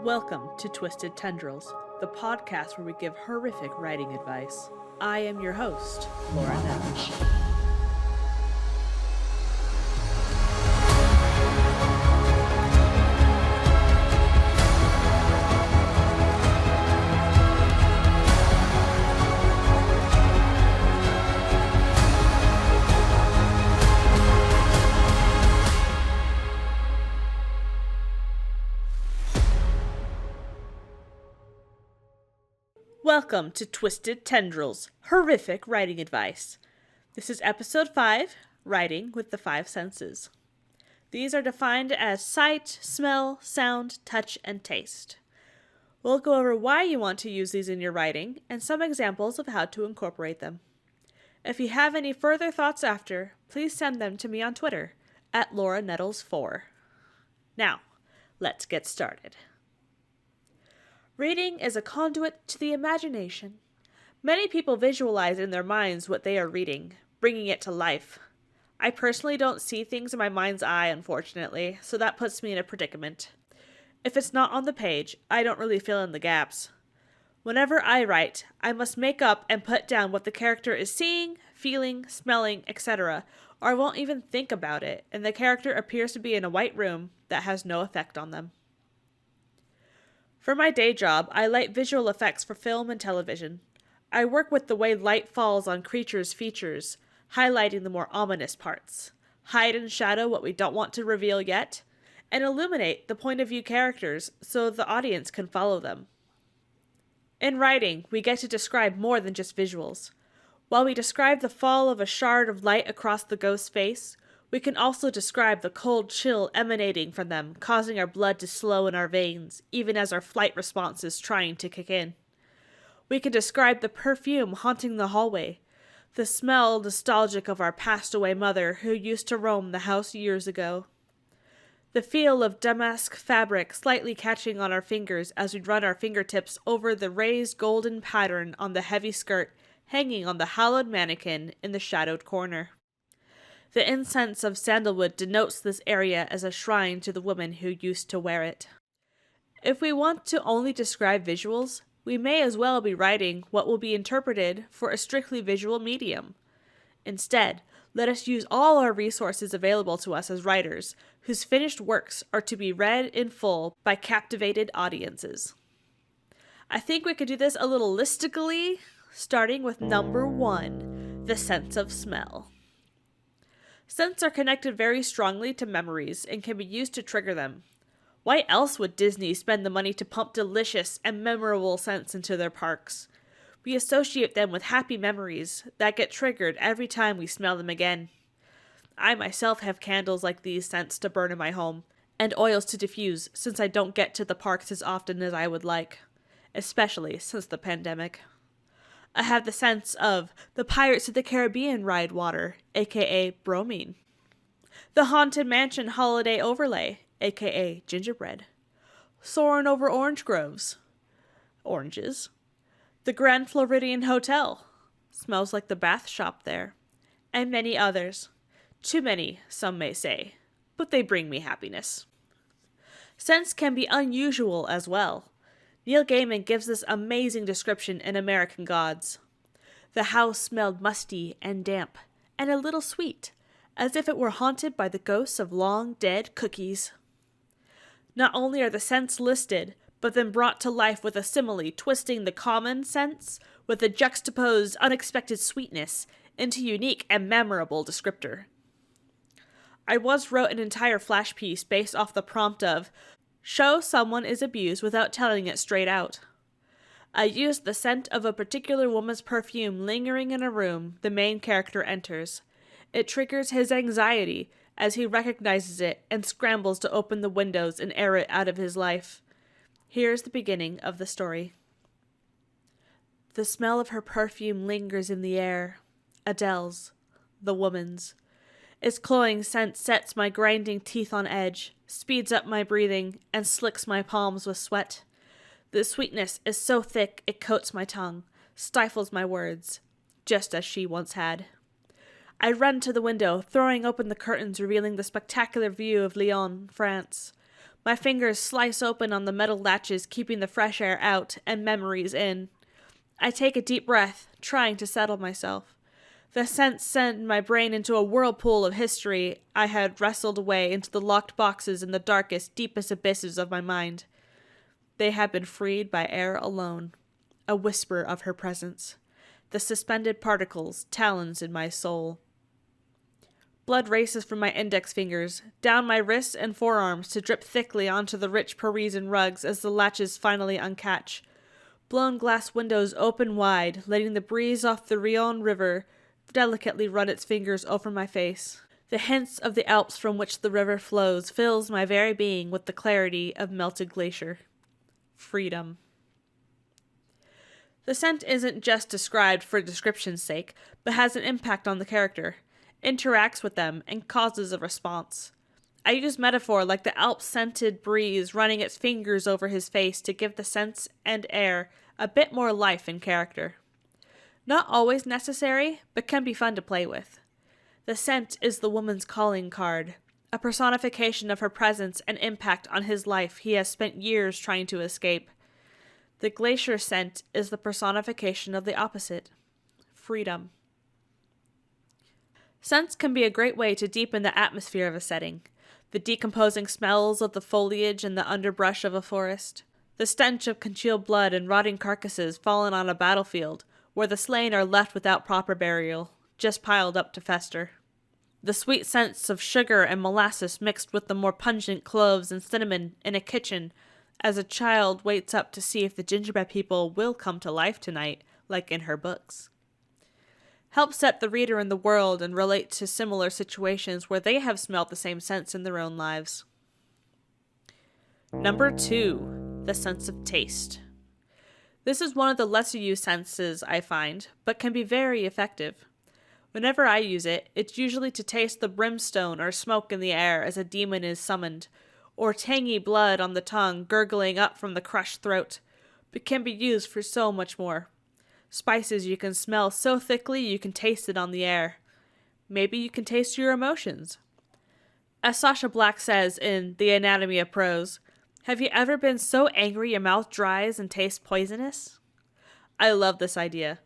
Welcome to Twisted Tendrils, the podcast where we give horrific writing advice. I am your host, Laura Nettles. Welcome to Twisted Tendrils, horrific writing advice. This is episode 5, Writing with the Five Senses. These are defined as sight, smell, sound, touch, and taste. We'll go over why you want to use these in your writing and some examples of how to incorporate them. If you have any further thoughts after, please send them to me on Twitter at LauraNettles4. Now, let's get started. Reading is a conduit to the imagination. Many people visualize in their minds what they are reading, bringing it to life. I personally don't see things in my mind's eye, unfortunately, so that puts me in a predicament. If it's not on the page, I don't really fill in the gaps. Whenever I write, I must make up and put down what the character is seeing, feeling, smelling, etc., or I won't even think about it, and the character appears to be in a white room that has no effect on them. For my day job, I light visual effects for film and television. I work with the way light falls on creatures' features, highlighting the more ominous parts, hide and shadow what we don't want to reveal yet, and illuminate the point of view characters so the audience can follow them. In writing, we get to describe more than just visuals. While we describe the fall of a shard of light across the ghost's face, we can also describe the cold chill emanating from them, causing our blood to slow in our veins, even as our flight response is trying to kick in. We can describe the perfume haunting the hallway, the smell nostalgic of our passed-away mother who used to roam the house years ago, the feel of damask fabric slightly catching on our fingers as we run our fingertips over the raised golden pattern on the heavy skirt hanging on the hallowed mannequin in the shadowed corner. The incense of sandalwood denotes this area as a shrine to the woman who used to wear it. If we want to only describe visuals, we may as well be writing what will be interpreted for a strictly visual medium. Instead, let us use all our resources available to us as writers, whose finished works are to be read in full by captivated audiences. I think we could do this a little listically, starting with number 1, the sense of smell. Scents are connected very strongly to memories and can be used to trigger them. Why else would Disney spend the money to pump delicious and memorable scents into their parks? We associate them with happy memories that get triggered every time we smell them again. I myself have candles like these scents to burn in my home, and oils to diffuse since I don't get to the parks as often as I would like, especially since the pandemic. I have the sense of the Pirates of the Caribbean ride water, aka bromine. The Haunted Mansion holiday overlay, aka gingerbread. Soaring over orange groves, oranges. The Grand Floridian Hotel, smells like the bath shop there. And many others. Too many, some may say, but they bring me happiness. Scents can be unusual as well. Neil Gaiman gives this amazing description in American Gods. The house smelled musty and damp, and a little sweet, as if it were haunted by the ghosts of long-dead cookies. Not only are the scents listed, but then brought to life with a simile twisting the common sense with a juxtaposed unexpected sweetness into unique and memorable descriptor. I once wrote an entire flash piece based off the prompt of show someone is abused without telling it straight out. I used the scent of a particular woman's perfume lingering in a room the main character enters. It triggers his anxiety as he recognizes it and scrambles to open the windows and air it out of his life. Here's the beginning of the story. The smell of her perfume lingers in the air. Adele's, the woman's. Its cloying scent sets my grinding teeth on edge, speeds up my breathing, and slicks my palms with sweat. The sweetness is so thick it coats my tongue, stifles my words, just as she once had. I run to the window, throwing open the curtains revealing the spectacular view of Lyon, France. My fingers slice open on the metal latches, keeping the fresh air out and memories in. I take a deep breath, trying to settle myself. The scents send my brain into a whirlpool of history I had wrestled away into the locked boxes in the darkest, deepest abysses of my mind. They had been freed by air alone, a whisper of her presence, the suspended particles, talons in my soul. Blood races from my index fingers, down my wrists and forearms to drip thickly onto the rich Parisian rugs as the latches finally uncatch. Blown glass windows open wide, letting the breeze off the Rion River delicately run its fingers over my face. The hints of the Alps from which the river flows fills my very being with the clarity of melted glacier. Freedom. The scent isn't just described for description's sake, but has an impact on the character, interacts with them, and causes a response. I use metaphor like the Alps-scented breeze running its fingers over his face to give the scents and air a bit more life and character. Not always necessary, but can be fun to play with. The scent is the woman's calling card, a personification of her presence and impact on his life he has spent years trying to escape. The glacier scent is the personification of the opposite, freedom. Scents can be a great way to deepen the atmosphere of a setting. The decomposing smells of the foliage and the underbrush of a forest. The stench of congealed blood and rotting carcasses fallen on a battlefield, where the slain are left without proper burial, just piled up to fester. The sweet scents of sugar and molasses mixed with the more pungent cloves and cinnamon in a kitchen as a child waits up to see if the gingerbread people will come to life tonight, like in her books. Help set the reader in the world and relate to similar situations where they have smelled the same scents in their own lives. Number 2, the sense of taste. This is one of the lesser used senses I find, but can be very effective. Whenever I use it, it's usually to taste the brimstone or smoke in the air as a demon is summoned, or tangy blood on the tongue gurgling up from the crushed throat, but can be used for so much more. Spices you can smell so thickly you can taste it on the air. Maybe you can taste your emotions. As Sacha Black says in The Anatomy of Prose, have you ever been so angry your mouth dries and tastes poisonous? I love this idea.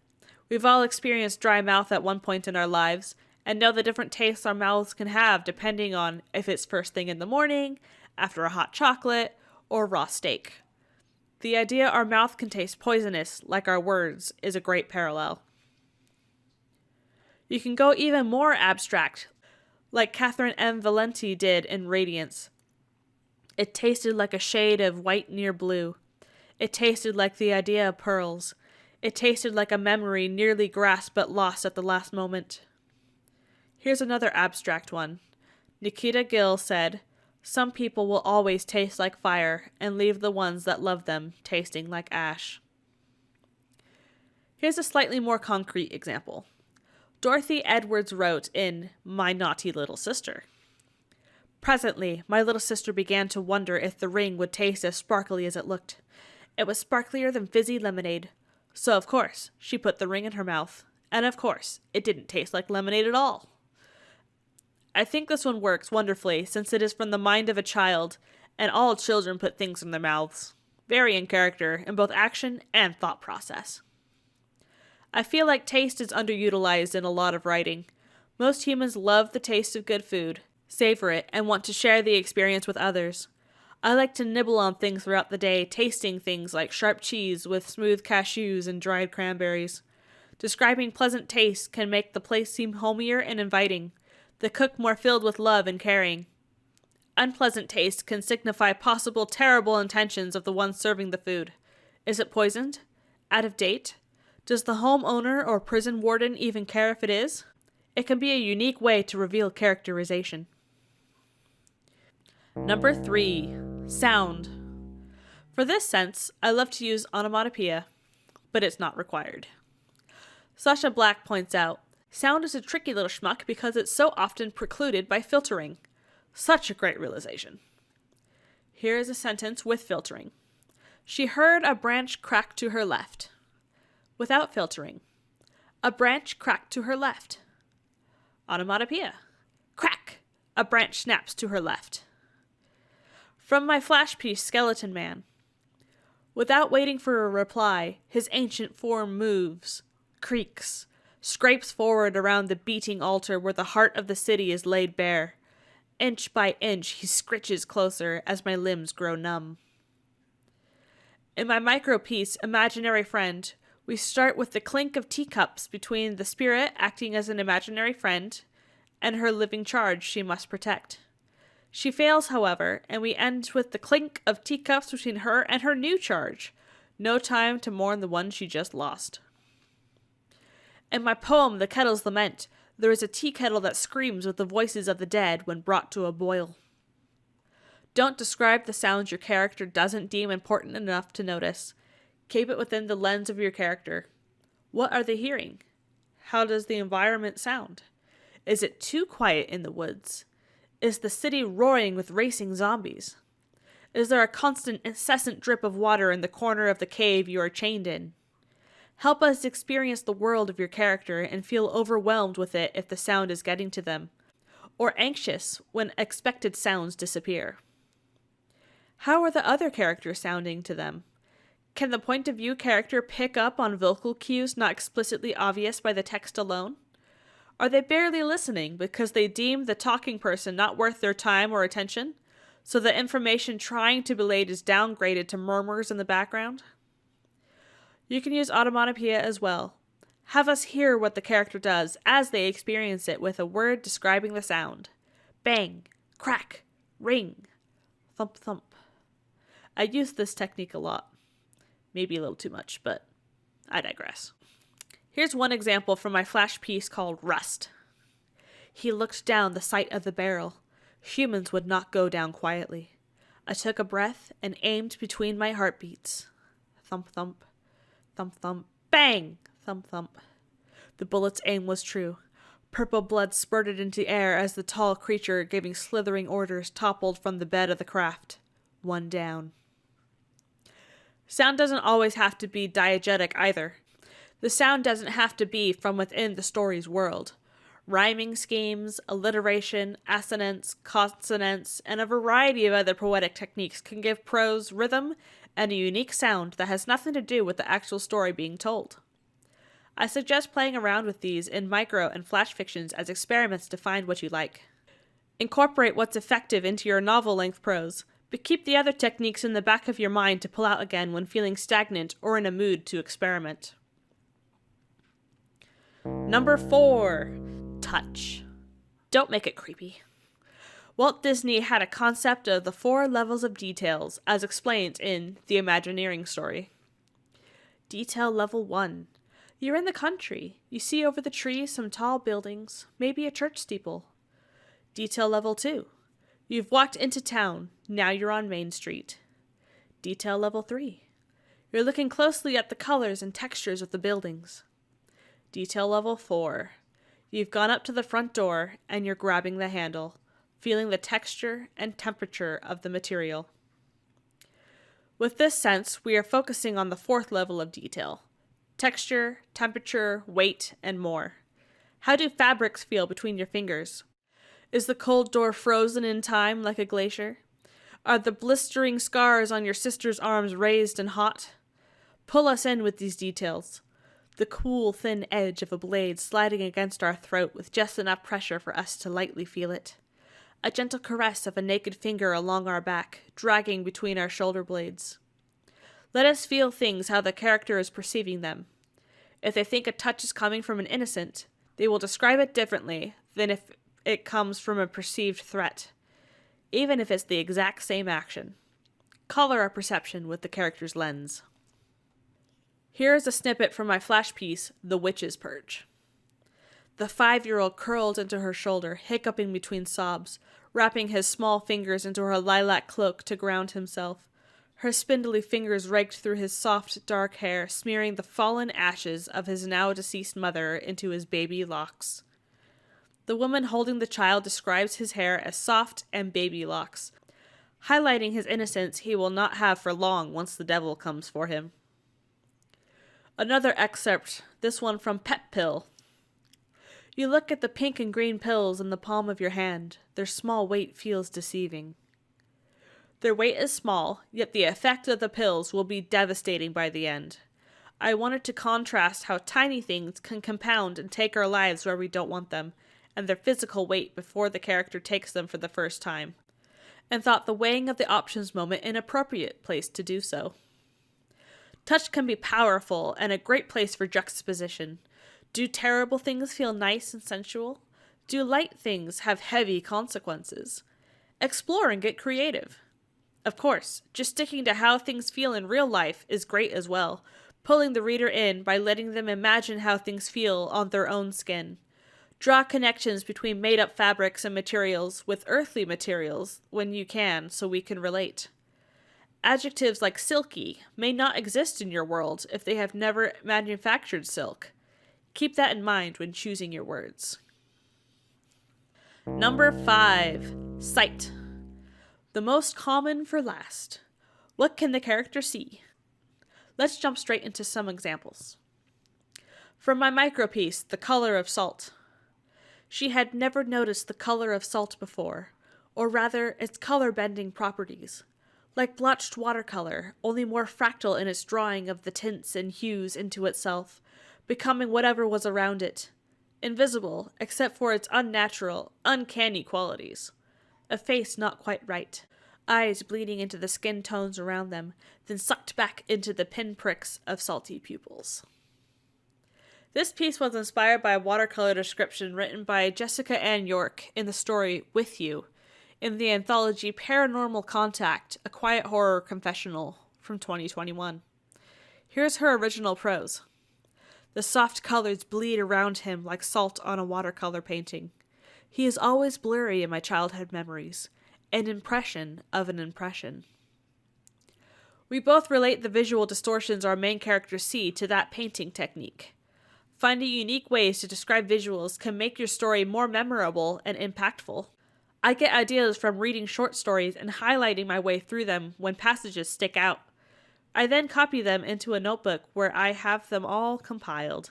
We've all experienced dry mouth at one point in our lives, and know the different tastes our mouths can have depending on if it's first thing in the morning, after a hot chocolate, or raw steak. The idea our mouth can taste poisonous, like our words, is a great parallel. You can go even more abstract, like Catherine M. Valenti did in Radiance. It tasted like a shade of white near blue. It tasted like the idea of pearls. It tasted like a memory nearly grasped but lost at the last moment. Here's another abstract one. Nikita Gill said, "Some people will always taste like fire and leave the ones that love them tasting like ash." Here's a slightly more concrete example. Dorothy Edwards wrote in My Naughty Little Sister, "Presently, my little sister began to wonder if the ring would taste as sparkly as it looked. It was sparklier than fizzy lemonade. So, of course, she put the ring in her mouth. And, of course, it didn't taste like lemonade at all." I think this one works wonderfully since it is from the mind of a child, and all children put things in their mouths. Very in character in both action and thought process. I feel like taste is underutilized in a lot of writing. Most humans love the taste of good food, savor it, and want to share the experience with others. I like to nibble on things throughout the day, tasting things like sharp cheese with smooth cashews and dried cranberries. Describing pleasant taste can make the place seem homier and inviting, the cook more filled with love and caring. Unpleasant taste can signify possible terrible intentions of the one serving the food. Is it poisoned? Out of date? Does the homeowner or prison warden even care if it is? It can be a unique way to reveal characterization. Number 3. Sound. For this sense, I love to use onomatopoeia, but it's not required. Sacha Black points out, sound is a tricky little schmuck because it's so often precluded by filtering. Such a great realization. Here is a sentence with filtering. She heard a branch crack to her left. Without filtering. A branch cracked to her left. Onomatopoeia. Crack. A branch snaps to her left. From my flash piece, Skeleton Man. Without waiting for a reply, his ancient form moves, creaks, scrapes forward around the beating altar where the heart of the city is laid bare. Inch by inch, he scritches closer as my limbs grow numb. In my micro piece, Imaginary Friend, we start with the clink of teacups between the spirit acting as an imaginary friend and her living charge she must protect. She fails, however, and we end with the clink of teacups between her and her new charge. No time to mourn the one she just lost. In my poem, The Kettle's Lament, there is a tea kettle that screams with the voices of the dead when brought to a boil. Don't describe the sounds your character doesn't deem important enough to notice. Keep it within the lens of your character. What are they hearing? How does the environment sound? Is it too quiet in the woods? Is the city roaring with racing zombies? Is there a constant, incessant drip of water in the corner of the cave you are chained in? Help us experience the world of your character and feel overwhelmed with it if the sound is getting to them, or anxious when expected sounds disappear. How are the other characters sounding to them? Can the point of view character pick up on vocal cues not explicitly obvious by the text alone? Are they barely listening because they deem the talking person not worth their time or attention, so the information trying to be laid is downgraded to murmurs in the background? You can use automatopoeia as well. Have us hear what the character does as they experience it with a word describing the sound. Bang, crack, ring, thump thump. I use this technique a lot. Maybe a little too much, but I digress. Here's one example from my flash piece called Rust. He looked down the sight of the barrel. Humans would not go down quietly. I took a breath and aimed between my heartbeats. Thump thump, thump thump, bang, thump thump. The bullet's aim was true. Purple blood spurted into air as the tall creature giving slithering orders toppled from the bed of the craft. One down. Sound doesn't always have to be diegetic either. The sound doesn't have to be from within the story's world. Rhyming schemes, alliteration, assonance, consonance, and a variety of other poetic techniques can give prose rhythm and a unique sound that has nothing to do with the actual story being told. I suggest playing around with these in micro and flash fictions as experiments to find what you like. Incorporate what's effective into your novel-length prose, but keep the other techniques in the back of your mind to pull out again when feeling stagnant or in a mood to experiment. Number 4. Touch. Don't make it creepy. Walt Disney had a concept of the 4 levels of details, as explained in The Imagineering Story. Detail level 1. You're in the country. You see over the trees some tall buildings, maybe a church steeple. Detail level 2. You've walked into town. Now you're on Main Street. Detail level 3. You're looking closely at the colors and textures of the buildings. Detail level 4. You've gone up to the front door and you're grabbing the handle, feeling the texture and temperature of the material. With this sense, we are focusing on the 4th level of detail: texture, temperature, weight, and more. How do fabrics feel between your fingers? Is the cold door frozen in time like a glacier? Are the blistering scars on your sister's arms raised and hot? Pull us in with these details. The cool, thin edge of a blade sliding against our throat with just enough pressure for us to lightly feel it. A gentle caress of a naked finger along our back, dragging between our shoulder blades. Let us feel things how the character is perceiving them. If they think a touch is coming from an innocent, they will describe it differently than if it comes from a perceived threat, even if it's the exact same action. Color our perception with the character's lens. Here is a snippet from my flash piece, The Witch's Purge. The 5-year-old curled into her shoulder, hiccuping between sobs, wrapping his small fingers into her lilac cloak to ground himself. Her spindly fingers raked through his soft, dark hair, smearing the fallen ashes of his now-deceased mother into his baby locks. The woman holding the child describes his hair as soft and baby locks, highlighting his innocence he will not have for long once the devil comes for him. Another excerpt, this one from Pet Pill. You look at the pink and green pills in the palm of your hand. Their small weight feels deceiving. Their weight is small, yet the effect of the pills will be devastating by the end. I wanted to contrast how tiny things can compound and take our lives where we don't want them, and their physical weight before the character takes them for the first time, and thought the weighing of the options moment an appropriate place to do so. Touch can be powerful and a great place for juxtaposition. Do terrible things feel nice and sensual? Do light things have heavy consequences? Explore and get creative. Of course, just sticking to how things feel in real life is great as well, pulling the reader in by letting them imagine how things feel on their own skin. Draw connections between made-up fabrics and materials with earthly materials when you can, so we can relate. Adjectives like silky may not exist in your world if they have never manufactured silk. Keep that in mind when choosing your words. Number 5. Sight. The most common for last. What can the character see? Let's jump straight into some examples. From my micropiece, The Color of Salt. She had never noticed the color of salt before, or rather its color-bending properties. Like blotched watercolor, only more fractal in its drawing of the tints and hues into itself, becoming whatever was around it. Invisible, except for its unnatural, uncanny qualities. A face not quite right. Eyes bleeding into the skin tones around them, then sucked back into the pinpricks of salty pupils. This piece was inspired by a watercolor description written by Jessica Ann York in the story With You, in the anthology Paranormal Contact, a quiet horror confessional from 2021. Here's her original prose. The soft colors bleed around him like salt on a watercolor painting. He is always blurry in my childhood memories, an impression of an impression. We both relate the visual distortions our main characters see to that painting technique. Finding unique ways to describe visuals can make your story more memorable and impactful. I get ideas from reading short stories and highlighting my way through them when passages stick out. I then copy them into a notebook where I have them all compiled.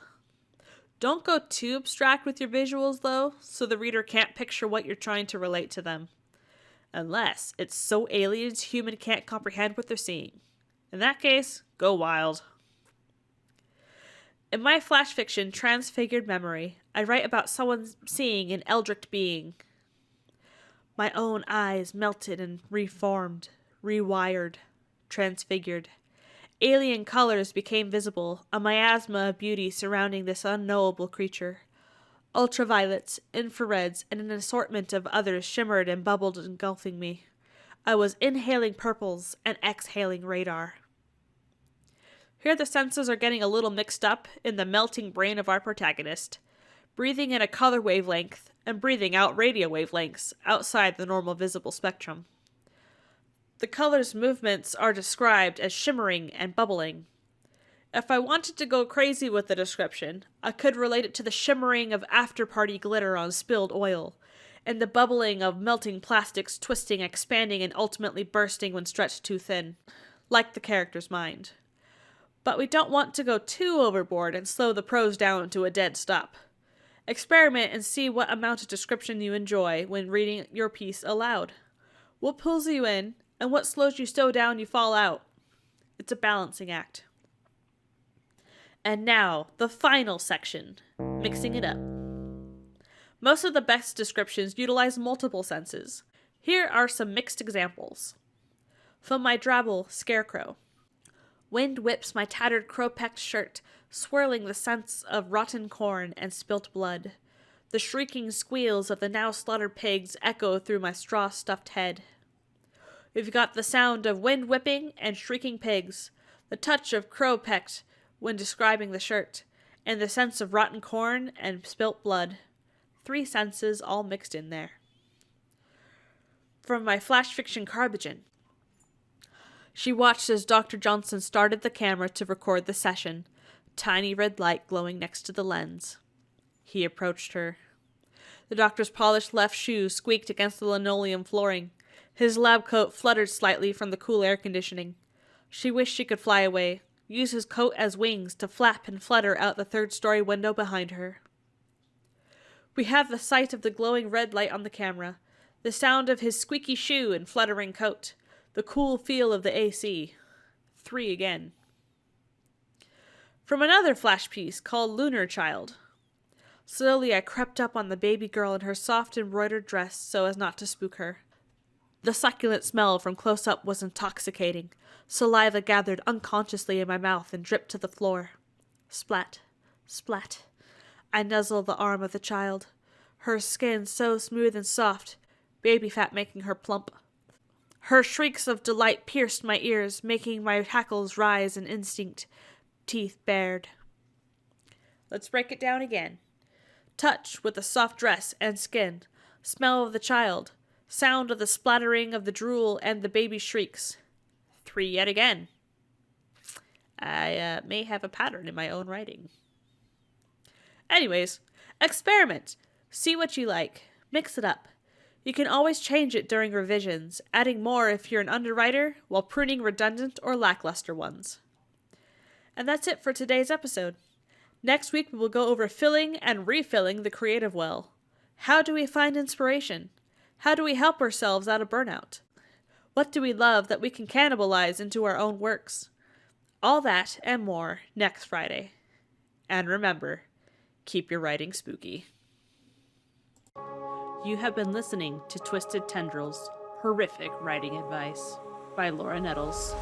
Don't go too abstract with your visuals, though, so the reader can't picture what you're trying to relate to them. Unless it's so alien human can't comprehend what they're seeing. In that case, go wild. In my flash fiction, Transfigured Memory, I write about someone seeing an eldritch being. My own eyes melted and reformed, rewired, transfigured. Alien colors became visible, a miasma of beauty surrounding this unknowable creature. Ultraviolets, infrareds, and an assortment of others shimmered and bubbled, engulfing me. I was inhaling purples and exhaling radar. Here the senses are getting a little mixed up in the melting brain of our protagonist, breathing in a color wavelength and breathing out radio wavelengths outside the normal visible spectrum. The colors' movements are described as shimmering and bubbling. If I wanted to go crazy with the description, I could relate it to the shimmering of after-party glitter on spilled oil, and the bubbling of melting plastics twisting, expanding, and ultimately bursting when stretched too thin, like the character's mind. But we don't want to go too overboard and slow the prose down to a dead stop. Experiment and see what amount of description you enjoy when reading your piece aloud. What pulls you in, and what slows you so down you fall out. It's a balancing act. And now, the final section, mixing it up. Most of the best descriptions utilize multiple senses. Here are some mixed examples. From my drabble, Scarecrow. Wind whips my tattered crow-pecked shirt, swirling the scents of rotten corn and spilt blood. The shrieking squeals of the now slaughtered pigs echo through my straw-stuffed head. We've got the sound of wind whipping and shrieking pigs, the touch of crow-pecked when describing the shirt, and the sense of rotten corn and spilt blood. 3 senses all mixed in there. From my flash fiction Carbigen. She watched as Dr. Johnson started the camera to record the session, tiny red light glowing next to the lens. He approached her. The doctor's polished left shoe squeaked against the linoleum flooring. His lab coat fluttered slightly from the cool air conditioning. She wished she could fly away, use his coat as wings to flap and flutter out the 3rd-story window behind her. We have the sight of the glowing red light on the camera, the sound of his squeaky shoe and fluttering coat, The cool feel of the AC. 3 again. From another flash piece called Lunar Child. Slowly I crept up on the baby girl in her soft embroidered dress so as not to spook her. The succulent smell from close up was intoxicating. Saliva gathered unconsciously in my mouth and dripped to the floor. Splat, splat. I nuzzled the arm of the child. Her skin so smooth and soft, baby fat making her plump. Her shrieks of delight pierced my ears, making my hackles rise in instinct, teeth bared. Let's break it down again. Touch with the soft dress and skin. Smell of the child. Sound of the splattering of the drool and the baby shrieks. 3 yet again. I may have a pattern in my own writing. Anyways, experiment. See what you like. Mix it up. You can always change it during revisions, adding more if you're an underwriter, while pruning redundant or lackluster ones. And that's it for today's episode. Next week we will go over filling and refilling the creative well. How do we find inspiration? How do we help ourselves out of burnout? What do we love that we can cannibalize into our own works? All that and more next Friday. And remember, keep your writing spooky. You have been listening to Twisted Tendrils, Horrific Writing Advice by Laura Nettles.